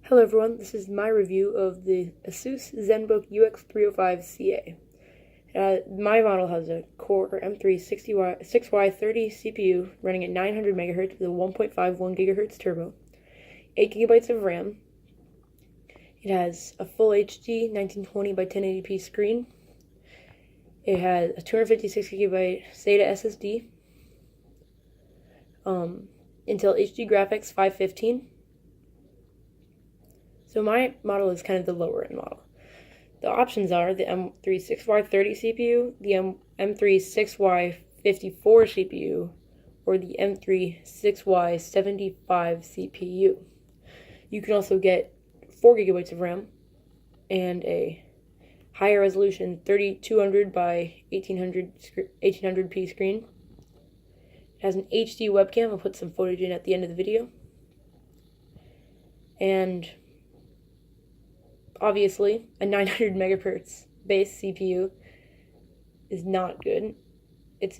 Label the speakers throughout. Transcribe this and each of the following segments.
Speaker 1: Hello everyone, this is my review of the ASUS ZenBook UX305 CA. My model has a Core M3 6Y30 CPU running at 900 MHz with a 1.51 GHz turbo, 8 GB of RAM. It has a full HD 1920 by 1080p screen. It has a 256 GB SATA SSD, Intel HD graphics 515. So my model is kind of the lower end model. The options are the M3 6Y30 CPU, the M3 6Y54 CPU, or the M3 6Y75 CPU. You can also get 4 GB of RAM and a higher resolution 3200 by 1800p screen. It has an HD webcam. I'll put some footage in at the end of the video. And obviously, a 900 MHz base CPU is not good. It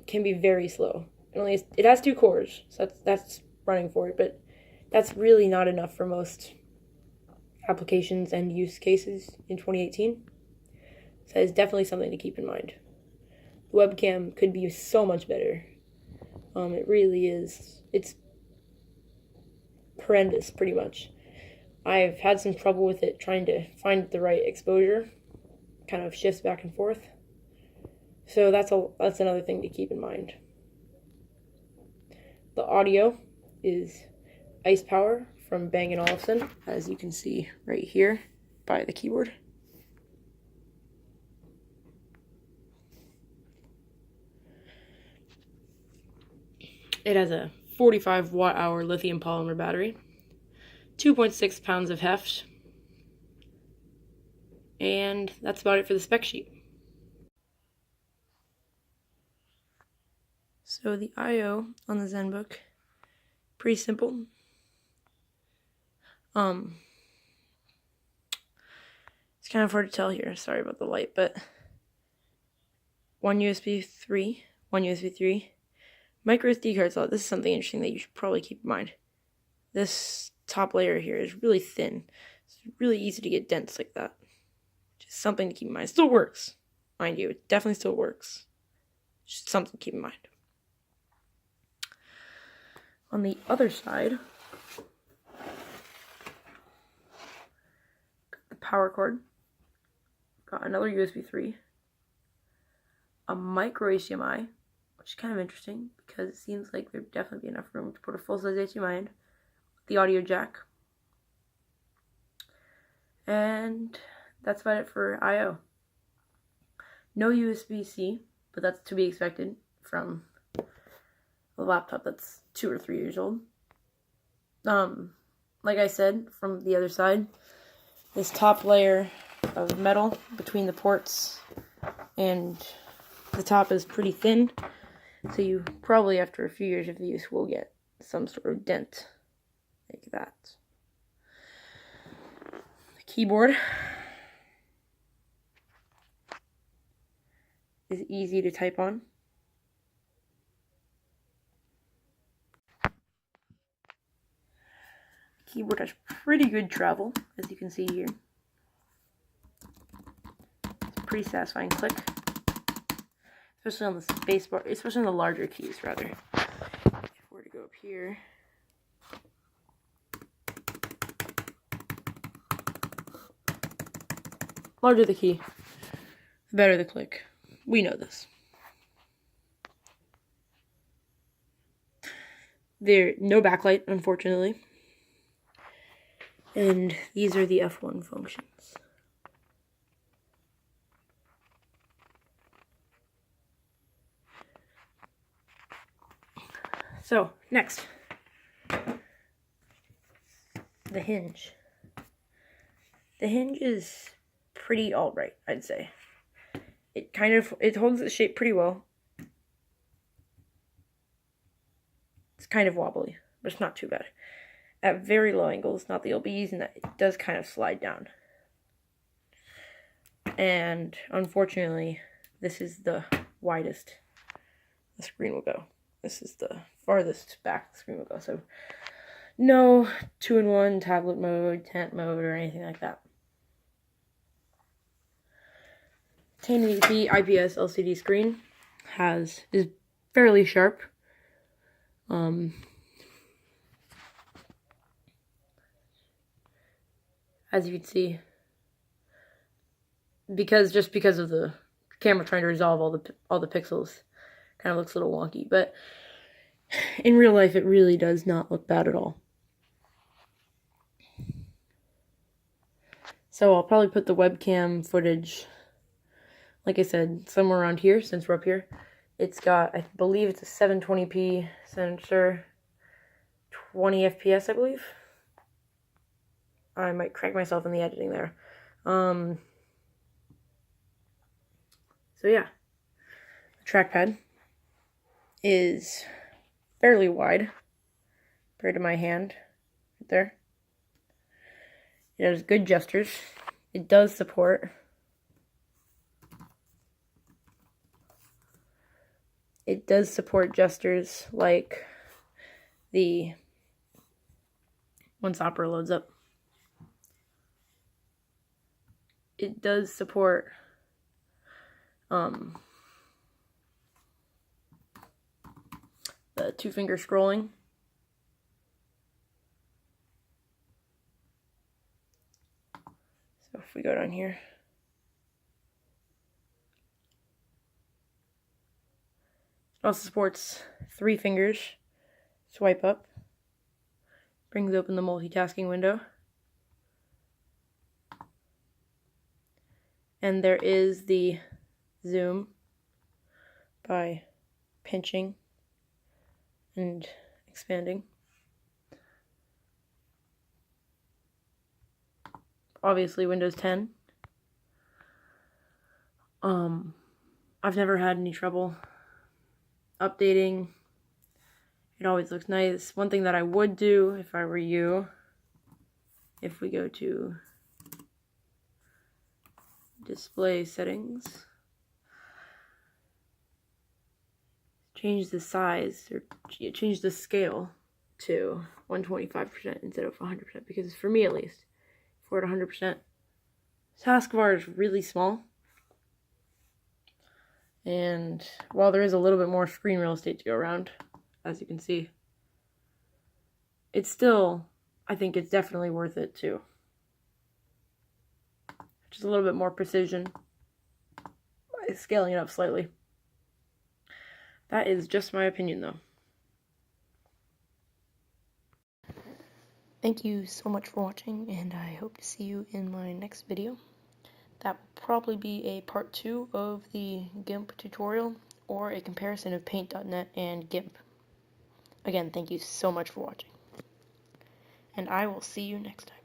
Speaker 1: can be very slow. It has 2 cores, so that's running for it, but that's really not enough for most applications and use cases in 2018. So it's definitely something to keep in mind. The webcam could be so much better. It really is. It's horrendous, pretty much. I've had some trouble with it trying to find the right exposure. Kind of shifts back and forth. So that's another thing to keep in mind. The audio is Ice Power from Bang & Olufsen, as you can see right here by the keyboard. It has a 45 watt-hour lithium polymer battery, 2.6 pounds of heft, and that's about it for the spec sheet. So the I/O on the ZenBook, pretty simple. It's kind of hard to tell here, sorry about the light, but one USB 3, micro SD card slot. This is something interesting that you should probably keep in mind. This top layer here is really thin. It's really easy to get dents like that. Just something to keep in mind. It still works, mind you. It definitely still works. Just something to keep in mind. On the other side, the power cord. Got another USB 3. A micro HDMI, which is kind of interesting because it seems like there'd definitely be enough room to put a full-size HDMI in. The audio jack. And that's about it for I/O. No USB-C, but that's to be expected from a laptop that's 2 or 3 years old. Like I said, from the other side, this top layer of metal between the ports and the top is pretty thin, so you probably, after a few years of use, will get some sort of dent like that. The keyboard is easy to type on. The keyboard has pretty good travel, as you can see here. It's a pretty satisfying click, especially on the space bar, especially on the larger keys, rather. If we're to go up here, larger the key, the better the click. We know this. There's no backlight, unfortunately. And these are the F1 functions. So, next. The hinge. The hinge is pretty alright, I'd say. It holds its shape pretty well. It's kind of wobbly, but it's not too bad. At very low angles, not that you'll be using that, it does kind of slide down. And unfortunately, this is the widest the screen will go. This is the farthest back the screen will go. So No 2-in-1 tablet mode, tent mode, or anything like that. 1080p IPS LCD screen is fairly sharp. As you can see, because of the camera trying to resolve all the pixels, kind of looks a little wonky, but in real life it really does not look bad at all. So I'll probably put the webcam footage, like I said, somewhere around here since we're up here. It's got, I believe it's a 720p sensor, 20 FPS, I believe. I might crack myself in the editing there. So yeah, the trackpad is fairly wide compared to my hand right there. It has good gestures. It does support gestures like the once Opera loads up. It does support the 2-finger scrolling. So if we go down here, it also supports 3 fingers. Swipe up, brings open the multitasking window. And there is the zoom by pinching and expanding. Obviously Windows 10. I've never had any trouble updating. It always looks nice. One thing that I would do if I were you, if we go to display settings, change the size, or change the scale to 125% instead of 100%, because for me at least, if we're at 100%, taskbar is really small. And while there is a little bit more screen real estate to go around, as you can see, it's still, I think it's definitely worth it too. Just a little bit more precision by scaling it up slightly. That is just my opinion though. Thank you so much for watching, and I hope to see you in my next video. That will probably be a part 2 of the GIMP tutorial, or a comparison of Paint.net and GIMP. Again, thank you so much for watching, and I will see you next time.